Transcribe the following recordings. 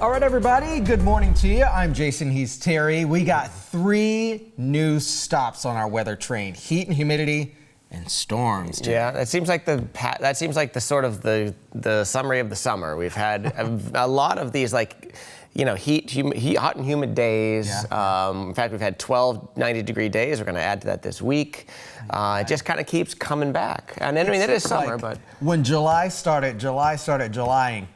All right, everybody, good morning to you. I'm Jason, he's Terry. We got 3 new stops on our weather train: heat and humidity and storms. Yeah, that seems like the sort of the summary of the summer. We've had a lot of these, like, you know, hot and humid days. Yeah. In fact, we've had 12 90-degree days. We're going to add to that this week. It just kind of keeps coming back. And I mean, it is summer, but when July started Julying.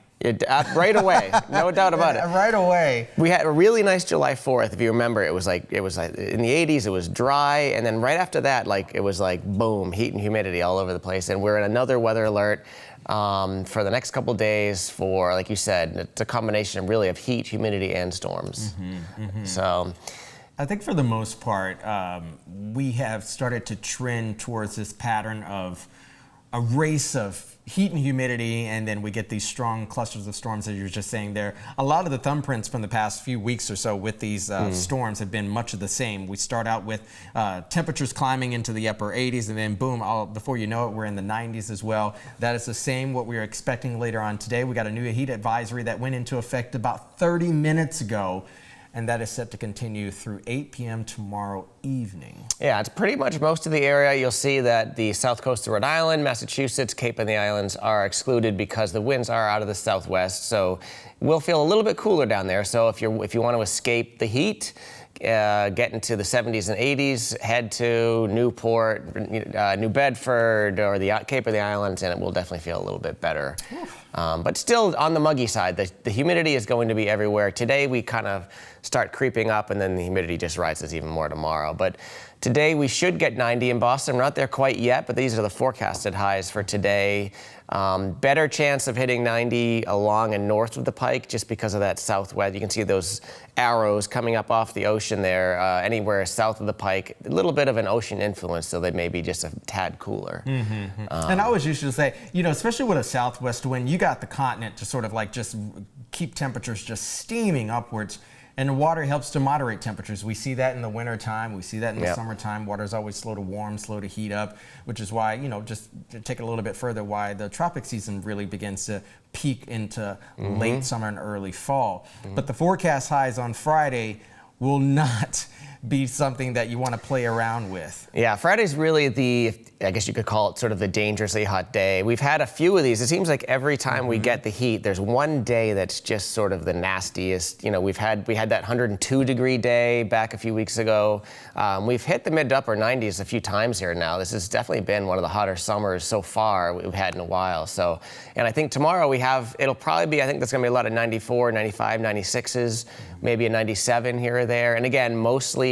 Right away, no doubt about it. Right away. We had a really nice July 4th. If you remember, it was like in the 80s. It was dry, and then right after that, like it was like boom, heat and humidity all over the place. And we're in another weather alert for the next couple days. For, like you said, it's a combination really of heat, humidity, and storms. So, I think for the most part, we have started to trend towards this pattern of a race of heat and humidity, and then we get these strong clusters of storms, as you were just saying there. A lot of the thumbprints from the past few weeks or so with these storms have been much of the same. We start out with temperatures climbing into the upper 80s, and then boom, before you know it, we're in the 90s as well. That is the same what we are expecting later on today. We got a new heat advisory that went into effect about 30 minutes ago, and that is set to continue through 8 p.m. tomorrow evening. Yeah, it's pretty much most of the area. You'll see that the south coast of Rhode Island, Massachusetts, Cape and the Islands are excluded because the winds are out of the southwest. So we'll feel a little bit cooler down there. So if you want to escape the heat, get into the 70s and 80s, head to Newport, New Bedford, or the Cape of the Islands, and it will definitely feel a little bit better. But still on the muggy side, the humidity is going to be everywhere. Today we kind of start creeping up, and then the humidity just rises even more tomorrow. But today we should get 90 in Boston. We're not there quite yet, but these are the forecasted highs for today. Better chance of hitting 90 along and north of the Pike just because of that southwest. You can see those arrows coming up off the ocean there, anywhere south of the Pike. A little bit of an ocean influence, so they may be just a tad cooler. And I always used to say, you know, especially with a southwest wind, you got the continent to sort of like just keep temperatures just steaming upwards. And the water helps to moderate temperatures. We see that in the winter time. We see that in the summertime. Water is always slow to warm, slow to heat up, which is why, you know, just to take it a little bit further, why the tropic season really begins to peak into late summer and early fall. But the forecast highs on Friday will not be something that you want to play around with. Yeah, Friday's really I guess you could call it sort of the dangerously hot day. We've had a few of these. It seems like every time we get the heat, there's one day that's just sort of the nastiest. You know, we had that 102-degree day back a few weeks ago. We've hit the mid to upper 90s a few times here now. This has definitely been one of the hotter summers so far we've had in a while. So, and I think tomorrow it'll probably be, I think there's going to be a lot of 94, 95, 96s, maybe a 97 here or there. And again, mostly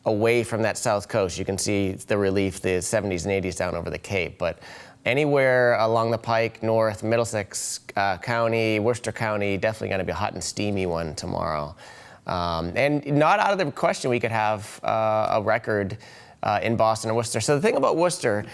away from that south coast. You can see the relief, the 70s and 80s down over the Cape, but anywhere along the Pike, north, Middlesex County, Worcester County, definitely going to be a hot and steamy one tomorrow. And not out of the question we could have a record in Boston and Worcester. So the thing about Worcester,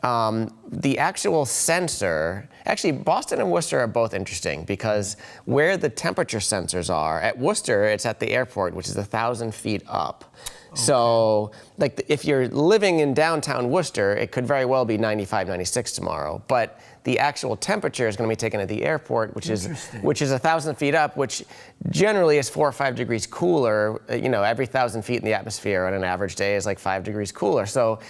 the actual sensor, actually Boston and Worcester are both interesting because where the temperature sensors are, at Worcester it's at the airport, which is 1,000 feet up. Okay. So like if you're living in downtown Worcester, it could very well be 95, 96 tomorrow, but the actual temperature is going to be taken at the airport, which is 1,000 feet up, which generally is 4 or 5 degrees cooler. You know, every 1,000 feet in the atmosphere on an average day is like 5 degrees cooler. So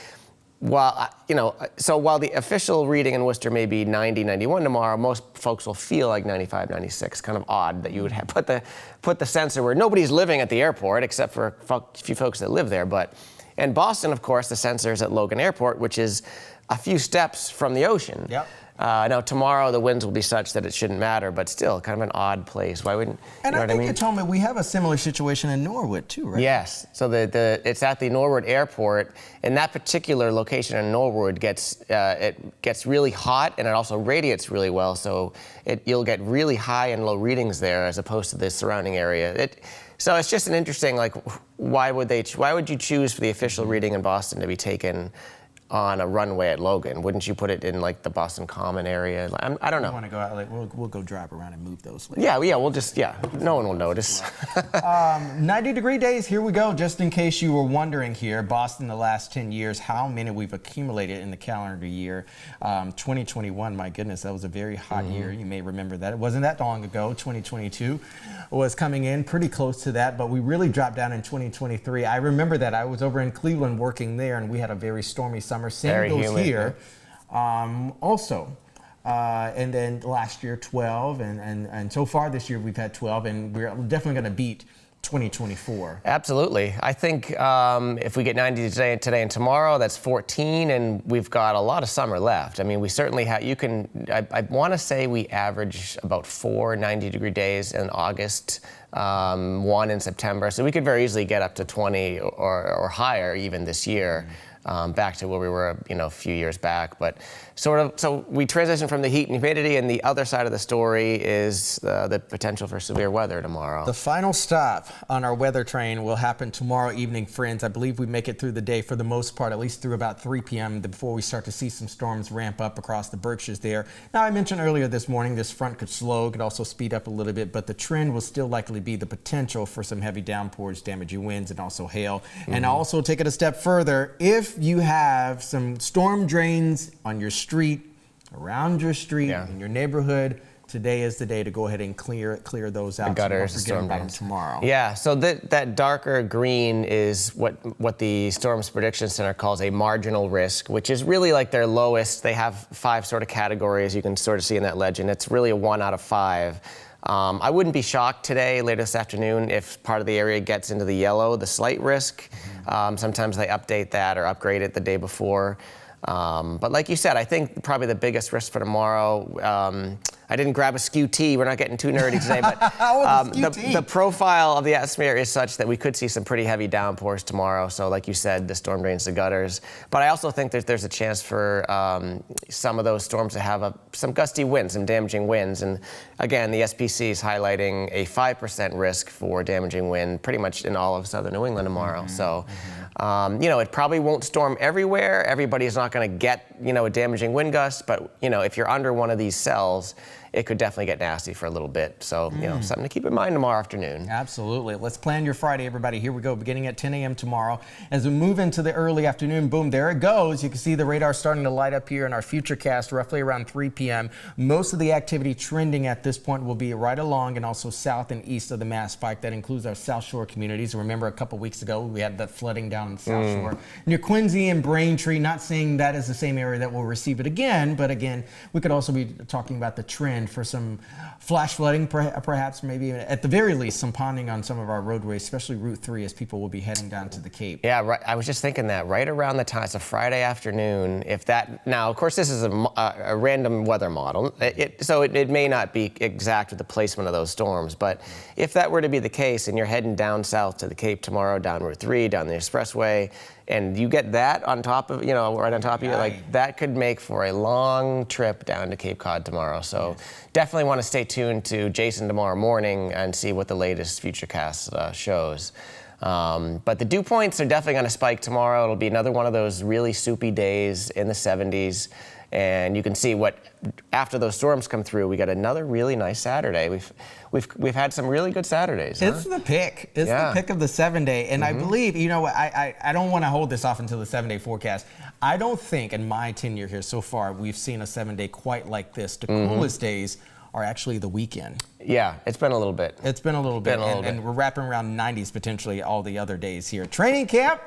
while the official reading in Worcester may be 90, 91 tomorrow, most folks will feel like 95, 96. Kind of odd that you would have put the sensor where nobody's living at the airport except for a few folks that live there. But in Boston, of course, the sensor is at Logan Airport, which is a few steps from the ocean. Yep. Now tomorrow the winds will be such that it shouldn't matter, but still kind of an odd place. Why wouldn't? And you know I think you told me we have a similar situation in Norwood too, right? Yes. So it's at the Norwood Airport, and that particular location in Norwood gets really hot, and it also radiates really well. So you'll get really high and low readings there as opposed to the surrounding area. So it's just an interesting, like, why would you choose for the official reading in Boston to be taken on a runway at Logan? Wouldn't you put it in like the Boston Common area? I don't know. I want to go out, like, we'll go drive around and move those later. Yeah, we'll just, no one will notice. 90-degree days, here we go. Just in case you were wondering here, Boston the last 10 years, how many we've accumulated in the calendar year. 2021, my goodness, that was a very hot year. You may remember that. It wasn't that long ago, 2022. was coming in pretty close to that, but we really dropped down in 2023. I remember that I was over in Cleveland working there, and we had a very stormy summer. Same Very goes humid, here. Also. And then last year 12, and so far this year we've had 12, and we're definitely going to beat 2024. Absolutely. I think if we get 90 today and tomorrow, that's 14, and we've got a lot of summer left. I mean, we certainly have, I want to say we average about 4 90-degree days in August, 1 in September, so we could very easily get up to 20 or higher even this year. Back to where we were, a few years back, but so we transition from the heat and humidity, and the other side of the story is the potential for severe weather tomorrow. The final stop on our weather train will happen tomorrow evening, friends. I believe we make it through the day for the most part, at least through about 3 p.m. before we start to see some storms ramp up across the Berkshires there. Now, I mentioned earlier this morning this front could slow, could also speed up a little bit, but the trend will still likely be the potential for some heavy downpours, damaging winds, and also hail. And also take it a step further, if you have some storm drains on your street, around your street, in your neighborhood, today is the day to go ahead and clear those out. The gutters, so don't forget about them tomorrow. Yeah, so that darker green is what the Storms Prediction Center calls a marginal risk, which is really like their lowest. They have 5 sort of categories you can sort of see in that legend. It's really a 1 out of 5. I wouldn't be shocked today, later this afternoon, if part of the area gets into the yellow, the slight risk. Sometimes they update that or upgrade it the day before. But like you said, I think probably the biggest risk for tomorrow, I didn't grab a skew T. We're not getting too nerdy today, but the profile of the atmosphere is such that we could see some pretty heavy downpours tomorrow. So like you said, the storm drains the gutters. But I also think that there's a chance for some of those storms to have some gusty winds, some damaging winds. And again, the SPC is highlighting a 5% risk for damaging wind pretty much in all of southern New England tomorrow. So, it probably won't storm everywhere. Everybody's not going to get, a damaging wind gust. But, if you're under one of these cells, it could definitely get nasty for a little bit. So, something to keep in mind tomorrow afternoon. Absolutely. Let's plan your Friday, everybody. Here we go, beginning at 10 a.m. tomorrow. As we move into the early afternoon, boom, there it goes. You can see the radar starting to light up here in our futurecast roughly around 3 p.m. Most of the activity trending at this point will be right along and also south and east of the mass spike. That includes our South Shore communities. Remember a couple weeks ago, we had that flooding down in the South Shore. Near Quincy and Braintree, not saying that is the same area that will receive it again, but again, we could also be talking about the trend for some flash flooding, perhaps maybe at the very least some ponding on some of our roadways, especially Route 3 as people will be heading down to the Cape. Yeah, right. I was just thinking that right around the time, it's a Friday afternoon, now of course this is a random weather model, so it may not be exact with the placement of those storms, but if that were to be the case and you're heading down south to the Cape tomorrow, down Route 3, down the expressway, and you get that on top of, right on top of you, like that could make for a long trip down to Cape Cod tomorrow. So definitely want to stay tuned to Jason tomorrow morning and see what the latest Futurecast shows. But the dew points are definitely going to spike tomorrow. It'll be another one of those really soupy days in the 70s. And you can see after those storms come through, we got another really nice Saturday. We've had some really good Saturdays. It's the pick. It's the pick of the 7-day. And I believe, I don't want to hold this off until the 7-day forecast. I don't think in my tenure here so far, we've seen a 7-day quite like this. The coolest days are actually the weekend. Yeah, it's been a little bit. It's been a little bit. And we're wrapping around 90s potentially all the other days here. Training camp.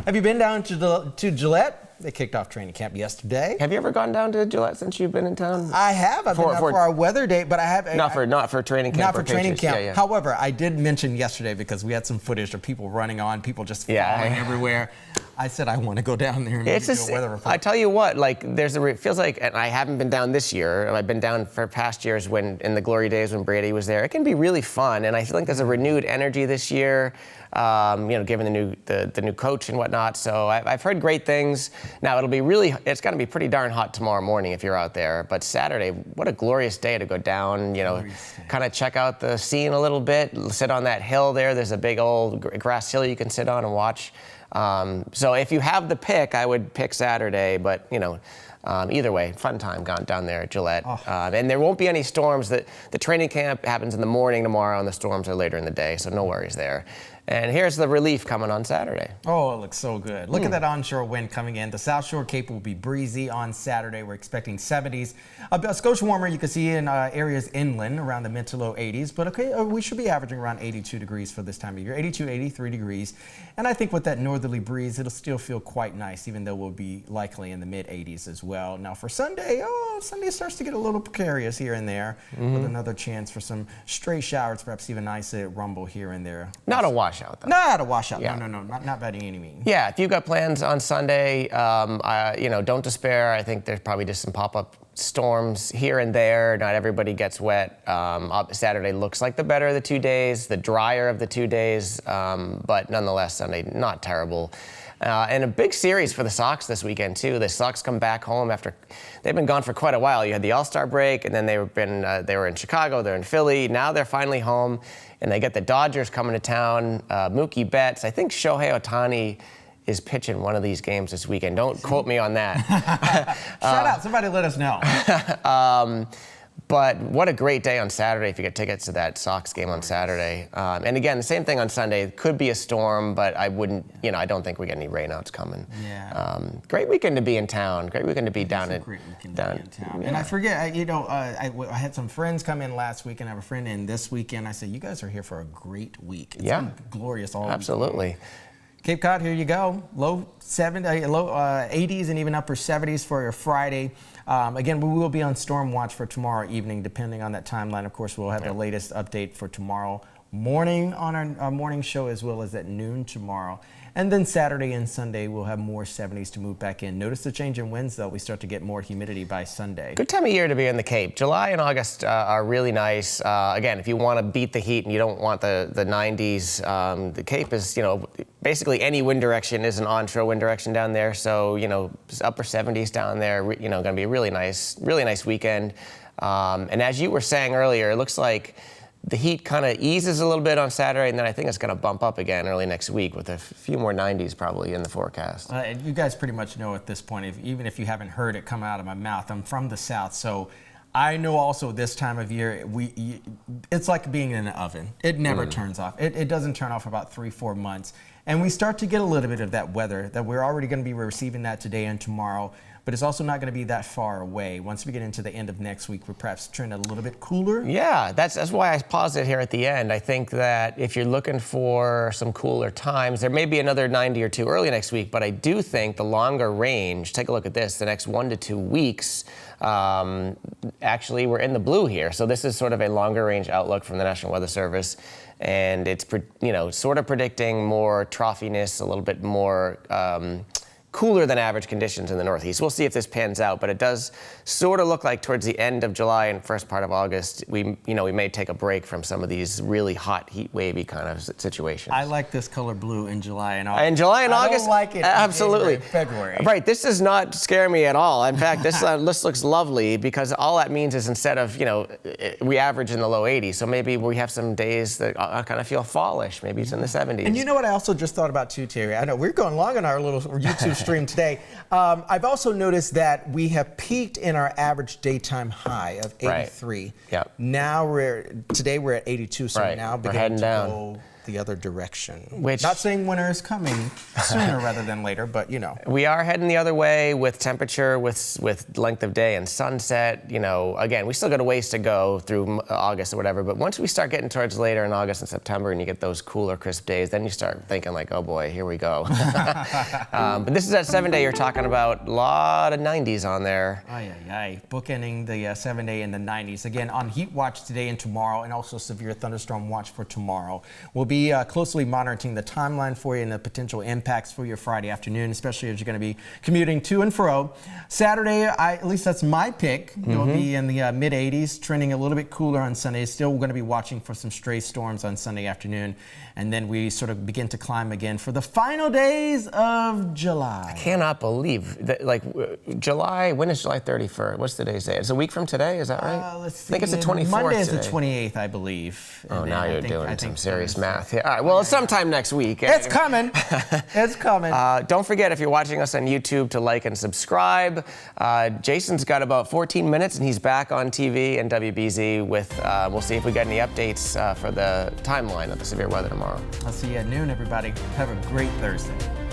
Have you been down to Gillette? They kicked off training camp yesterday. Have you ever gone down to Gillette since you've been in town? I have. I've been down for our weather day, but I have not for training camp. Not for training camp. Yeah. However, I did mention yesterday because we had some footage of people running on, people just falling everywhere. I said I want to go down there and do a weather report. I tell you what, it feels like, and I haven't been down this year. I've been down for past years in the glory days when Brady was there. It can be really fun, and I feel like there's a renewed energy this year. Given the new coach and whatnot. So I've heard great things. Now it's going to be pretty darn hot tomorrow morning if you're out there. But Saturday, what a glorious day to go down, kind of check out the scene a little bit, sit on that hill there. There's a big old grass hill you can sit on and watch. So if you have the pick, I would pick Saturday, but Either way, fun time down there at Gillette. And there won't be any storms. The training camp happens in the morning tomorrow, and the storms are later in the day, so no worries there. And here's the relief coming on Saturday. Oh, it looks so good. Look at that onshore wind coming in. The South Shore Cape will be breezy on Saturday. We're expecting 70s. A skosh warmer you can see in areas inland around the mid to low 80s. But okay, we should be averaging around 82 degrees for this time of year, 82, 83 degrees. And I think with that northerly breeze, it'll still feel quite nice, even though we'll be likely in the mid 80s as well. Now for Sunday, Sunday starts to get a little precarious here and there with another chance for some stray showers, perhaps even nice rumble here and there. Not a washout, though. Not a washout. Yeah. No, not by any means. Yeah, if you've got plans on Sunday, don't despair. I think there's probably just some pop-up storms here and there. Not everybody gets wet. Saturday looks like the better of the 2 days, the drier of the 2 days, but nonetheless, Sunday not terrible. And a big series for the Sox this weekend, too. The Sox come back home after they've been gone for quite a while. You had the All-Star break, and then they were in Chicago, they're in Philly. Now they're finally home, and they get the Dodgers coming to town. Mookie Betts, I think Shohei Ohtani is pitching one of these games this weekend. Don't quote me on that. Shout out, somebody let us know. But what a great day on Saturday if you get tickets to that Sox game on Saturday. And again, the same thing on Sunday. It could be a storm, but I don't think we get any rainouts coming. Yeah. Great weekend to be in town. Great weekend to be down in town. Yeah. And I forget, I had some friends come in last week, and I have a friend in this weekend. I said, you guys are here for a great week. It's been glorious all absolutely. week. Cape Cod, here you go. Low 80s and even upper 70s for your Friday. Again, we will be on storm watch for tomorrow evening, depending on that timeline. Of course, we'll have the latest update for tomorrow morning on our morning show, as well as at noon tomorrow. And then Saturday and Sunday, we'll have more 70s to move back in. Notice the change in winds, though. We start to get more humidity by Sunday. Good time of year to be in the Cape. July and August are really nice. Again, if you want to beat the heat and you don't want the 90s, the Cape is, basically any wind direction is an onshore wind direction down there. So, upper 70s down there, going to be a really nice weekend. And as you were saying earlier, it looks like the heat kind of eases a little bit on Saturday, and then I think it's going to bump up again early next week with a few more 90s probably in the forecast. You guys pretty much know at this point, even if you haven't heard it come out of my mouth, I'm from the South, so I know also this time of year, it's like being in an oven. It never turns off. It doesn't turn off for about 3-4 months. And we start to get a little bit of that weather, that we're already going to be receiving that today and tomorrow. But it's also not going to be that far away. Once we get into the end of next week, we're perhaps turning a little bit cooler. Yeah, that's why I paused it here at the end. I think that if you're looking for some cooler times, there may be another 90 or 2 early next week, but I do think the longer range, take a look at this, the next 1 to 2 weeks, actually we're in the blue here. So this is sort of a longer range outlook from the National Weather Service. And it's, sort of predicting more troughiness, a little bit more cooler than average conditions in the Northeast. We'll see if this pans out, but it does sort of look like towards the end of July and first part of August, we may take a break from some of these really hot, heat wavy kind of situations. I like this color blue in July and August. In July and August? I don't like it absolutely. in February. Right, this does not scare me at all. In fact, this looks lovely because all that means is instead of, we average in the low 80s, so maybe we have some days that kind of feel fallish. Maybe it's in the 70s. And you know what I also just thought about too, Terry? I know we're going long on our little YouTube stream today. I've also noticed that we have peaked in our average daytime high of 83. Right. Yep. Now today we're at 82, so now beginning to go the other direction. Which, not saying winter is coming sooner rather than later, but we are heading the other way with temperature, with length of day and sunset. Again, we still got a ways to go through August or whatever, but once we start getting towards later in August and September and you get those cooler, crisp days, then you start thinking like, oh boy, here we go. But this is that 7-day you're talking about, a lot of 90s on there. Bookending the 7-day in the 90s. Again, on heat watch today and tomorrow, and also severe thunderstorm watch for tomorrow. We'll be closely monitoring the timeline for you and the potential impacts for your Friday afternoon, especially as you're going to be commuting to and fro. Saturday, at least that's my pick. You'll be in the mid 80s, trending a little bit cooler on Sunday. Still going to be watching for some stray storms on Sunday afternoon. And then we sort of begin to climb again for the final days of July. I cannot believe that, July, when is July 31st? What's today's date? It's a week from today, is that right? Let's see. I think it's the 24th Monday is today. the 28th, I believe. Oh, now you're doing some serious math 4th. Yeah. All right. Well, it's sometime next week. It's coming. It's coming. Don't forget, if you're watching us on YouTube, to like and subscribe. Jason's got about 14 minutes, and he's back on TV and WBZ with, we'll see if we get any updates for the timeline of the severe weather tomorrow. I'll see you at noon, everybody. Have a great Thursday.